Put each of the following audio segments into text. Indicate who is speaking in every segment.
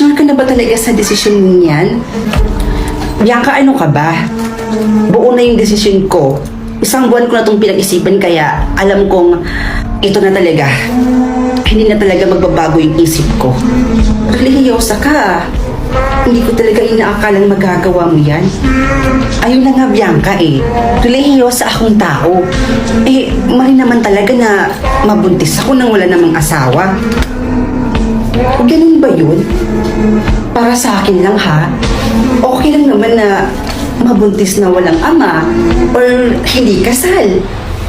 Speaker 1: Sure ka na ba talaga sa desisyon mo yan? Bianca, ano ka ba? Buo na yung desisyon ko. Isang buwan ko na itong pinag-isipan kaya alam kong ito na talaga. Hindi na talaga magbabago yung isip ko. Relihiyosa ka. Hindi ko talaga inaakalang magagawa mo yan. Ayun na nga, Bianca Relihiyosa akong tao. Mali naman talaga na mabuntis ako nang wala namang asawa. Ganun ba yun? Para sa akin lang ha? Okay lang naman na mabuntis na walang ama or hindi kasal.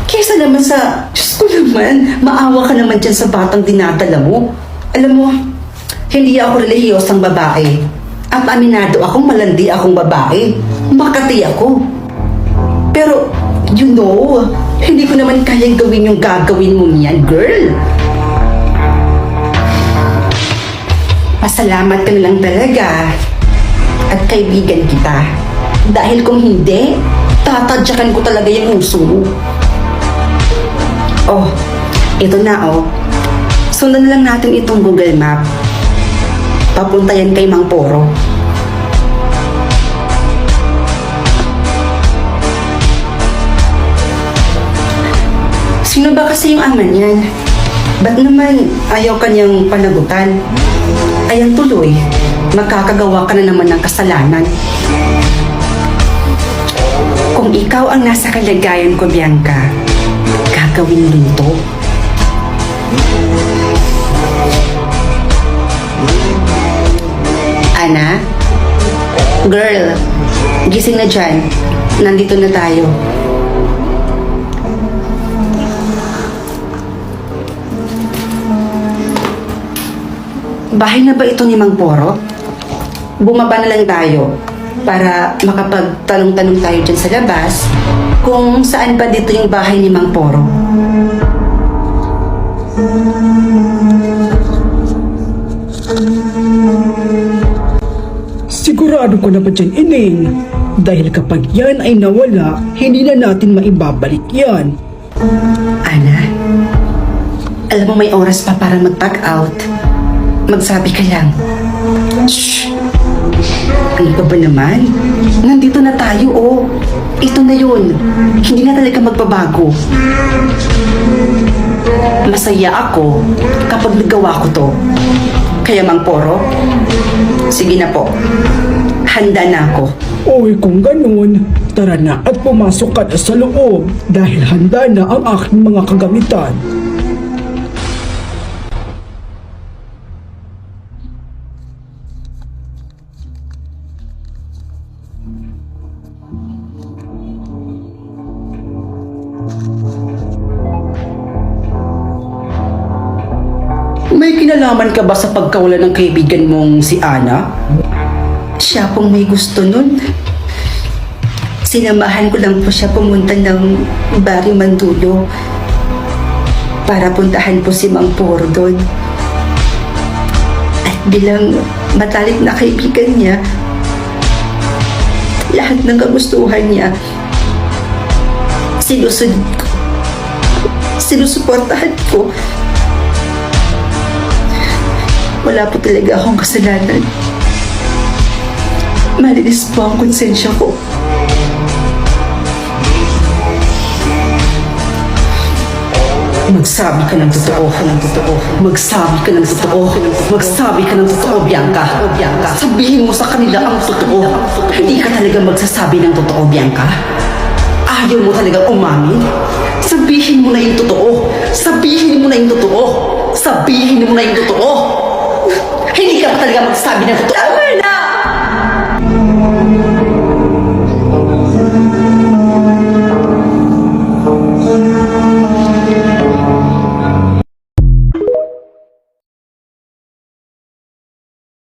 Speaker 1: Kesa naman sa, Diyos ko naman, maawa ka naman dyan sa batang dinadala mo. Alam mo, hindi ako relihiyosang babae. At aminado akong malandi akong babae. Makati ako. Pero, you know, hindi ko naman kayang gawin yung gagawin mo niyan, girl. Pasalamat ka na lang talaga. At kaibigan kita. Dahil kung hindi, tatadyakan ko talaga yung uso mo. Oh, ito na Sundan lang natin itong Google Map. Papunta yan kay Mang Poro. Sino ba kasi yung ama niyan? Ba't naman ayaw kanyang panagutan? Ayan tuloy, magkakagawa ka na naman ng kasalanan. Kung ikaw ang nasa kalagayan ko, Bianca, gagawin mo rin to. Ana? Girl, gising na dyan. Nandito na tayo. Bahay na ba ito ni Mang Poro? Bumaba na lang tayo para makapagtanong-tanong tayo dyan sa labas kung saan pa dito yung bahay ni Mang Poro.
Speaker 2: Sigurado ko na ba dyan, Ining? Dahil kapag yan ay nawala, hindi na natin maibabalik yan.
Speaker 1: Ana, alam mo may oras pa para mag-pack out. Magsabi ka lang. Shh! Ano ka ba naman? Nandito na tayo, Ito na yun. Hindi na talaga magbabago. Masaya ako kapag nagawa ko to. Kaya Mang Poro, sige na po. Handa na ako.
Speaker 2: Oy, kung ganun, tara na at pumasok ka na sa loob dahil handa na ang aking mga kagamitan.
Speaker 1: May kinalaman ka ba sa pagkawala ng kaibigan mong si Ana? Siya pong may gusto nun. Sinamahan ko lang po siya pumunta ng Barrio Mandulo para puntahan po si Mang Poro doon. At bilang matalik na kaibigan niya, lahat ng kagustuhan niya, sinusuportahan ko. Wala po talaga akong kasalanan. Malinis po ang konsensya ko. Magsabi ka ng totoo. Magsabi ka ng totoo. Magsabi ka ng totoo, Bianca. Sabihin mo sa kanila ang totoo. Hindi ka talaga magsasabi ng totoo, Bianca. Ayaw mo talaga umamin. Sabihin mo na yung totoo. Sabihin mo na yung totoo. Sabihin mo na yung totoo. Hindi ka pa talaga magsasabi ng totoo.